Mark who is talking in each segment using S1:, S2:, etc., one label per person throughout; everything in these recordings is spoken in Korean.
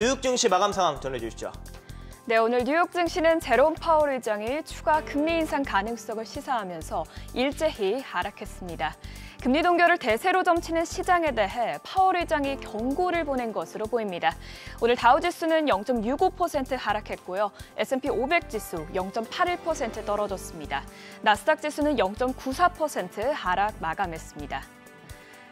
S1: 뉴욕 증시 마감 상황 전해주시죠.
S2: 네, 오늘 뉴욕 증시는 제롬 파월 의장이 추가 금리 인상 가능성을 시사하면서 일제히 하락했습니다. 금리 동결을 대세로 점치는 시장에 대해 파월 의장이 경고를 보낸 것으로 보입니다. 오늘 다우지수는 0.65% 하락했고요. S&P 500 지수 0.81% 떨어졌습니다. 나스닥 지수는 0.94% 하락 마감했습니다.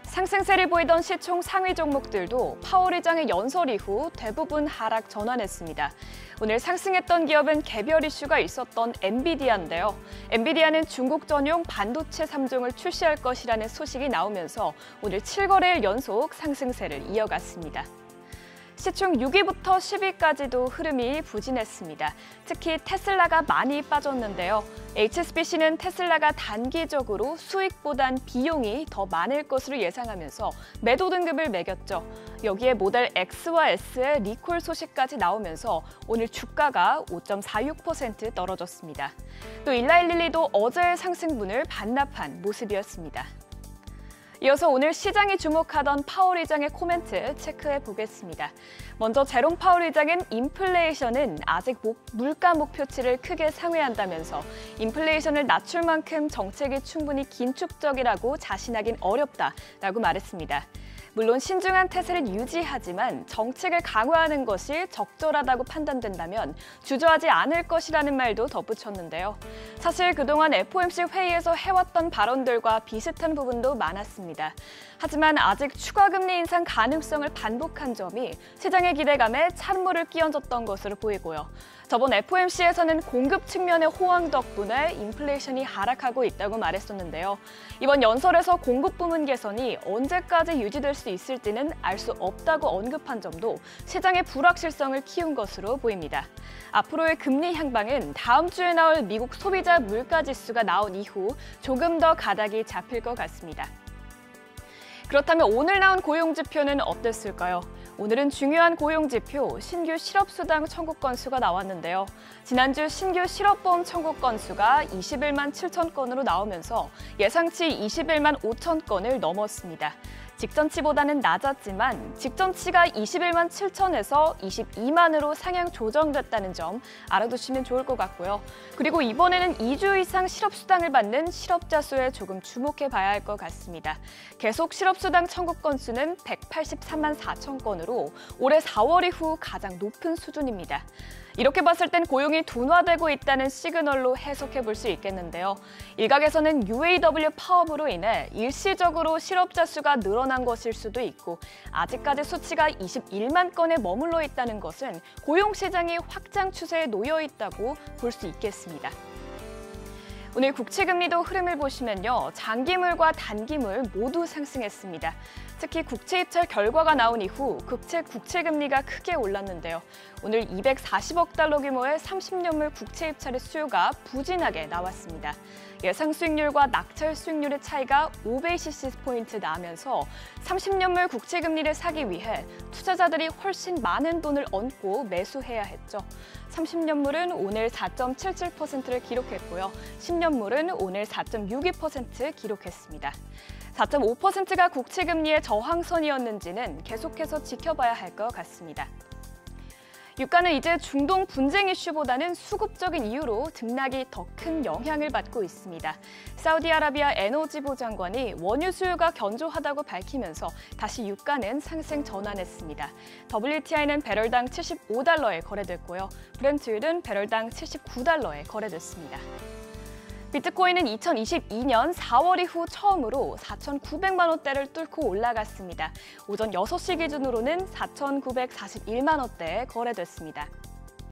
S2: 상승세를 보이던 시총 상위 종목들도 파월 의장의 연설 이후 대부분 하락 전환했습니다. 오늘 상승했던 기업은 개별 이슈가 있었던 엔비디아인데요. 엔비디아는 중국 전용 반도체 3종을 출시할 것이라는 소식이 나오면서 오늘 7거래일 연속 상승세를 이어갔습니다. 시총 6위부터 10위까지도 흐름이 부진했습니다. 특히 테슬라가 많이 빠졌는데요. HSBC는 테슬라가 단기적으로 수익보단 비용이 더 많을 것으로 예상하면서 매도 등급을 매겼죠. 여기에 모델 X와 S의 리콜 소식까지 나오면서 오늘 주가가 5.46% 떨어졌습니다. 또 일라일릴리도 어제의 상승분을 반납한 모습이었습니다. 이어서 오늘 시장이 주목하던 파월 의장의 코멘트 체크해 보겠습니다. 먼저 제롬 파월 의장은 인플레이션은 아직 물가 목표치를 크게 상회한다면서 인플레이션을 낮출 만큼 정책이 충분히 긴축적이라고 자신하긴 어렵다라고 말했습니다. 물론 신중한 태세를 유지하지만 정책을 강화하는 것이 적절하다고 판단된다면 주저하지 않을 것이라는 말도 덧붙였는데요. 사실 그동안 FOMC 회의에서 해왔던 발언들과 비슷한 부분도 많았습니다. 하지만 아직 추가 금리 인상 가능성을 반복한 점이 시장의 기대감에 찬물을 끼얹었던 것으로 보이고요. 저번 FOMC에서는 공급 측면의 호황 덕분에 인플레이션이 하락하고 있다고 말했었는데요. 이번 연설에서 공급 부문 개선이 언제까지 유지될 수 있을지는 알 수 없다고 언급한 점도 시장의 불확실성을 키운 것으로 보입니다. 앞으로의 금리 향방은 다음 주에 나올 미국 소비자 물가지수가 나온 이후 조금 더 가닥이 잡힐 것 같습니다. 그렇다면 오늘 나온 고용지표는 어땠을까요? 오늘은 중요한 고용지표 신규 실업수당 청구 건수가 나왔는데요. 지난주 신규 실업보험 청구 건수가 21만 7천 건으로 나오면서 예상치 21만 5천 건을 넘었습니다. 직전치보다는 낮았지만 직전치가 21만 7천에서 22만으로 상향 조정됐다는 점 알아두시면 좋을 것 같고요. 그리고 이번에는 2주 이상 실업수당을 받는 실업자 수에 조금 주목해 봐야 할 것 같습니다. 계속 실업수당 청구 건수는 183만 4천 건으로 올해 4월 이후 가장 높은 수준입니다. 이렇게 봤을 땐 고용이 둔화되고 있다는 시그널로 해석해 볼 수 있겠는데요. 일각에서는 UAW 파업으로 인해 일시적으로 실업자 수가 늘어난 것일 수도 있고 아직까지 수치가 21만 건에 머물러 있다는 것은 고용 시장이 확장 추세에 놓여 있다고 볼 수 있겠습니다. 오늘 국채금리도 흐름을 보시면요. 장기물과 단기물 모두 상승했습니다. 특히 국채 입찰 결과가 나온 이후 국채금리가 크게 올랐는데요. 오늘 240억 달러 규모의 30년물 국채 입찰의 수요가 부진하게 나왔습니다. 예상 수익률과 낙찰 수익률의 차이가 5베이시스 포인트 나면서 30년물 국채금리를 사기 위해 투자자들이 훨씬 많은 돈을 얹고 매수해야 했죠. 30년물은 오늘 4.77%를 기록했고요. 10년물은 오늘 4.62% 기록했습니다. 4.5%가 국채금리의 저항선이었는지는 계속해서 지켜봐야 할 것 같습니다. 유가는 이제 중동 분쟁 이슈보다는 수급적인 이유로 등락이 더 큰 영향을 받고 있습니다. 사우디아라비아 에너지부 장관이 원유 수요가 견조하다고 밝히면서 다시 유가는 상승 전환했습니다. WTI는 배럴당 75달러에 거래됐고요. 브렌트율은 배럴당 79달러에 거래됐습니다. 비트코인은 2022년 4월 이후 처음으로 4,900만 원대를 뚫고 올라갔습니다. 오전 6시 기준으로는 4,941만 원대에 거래됐습니다.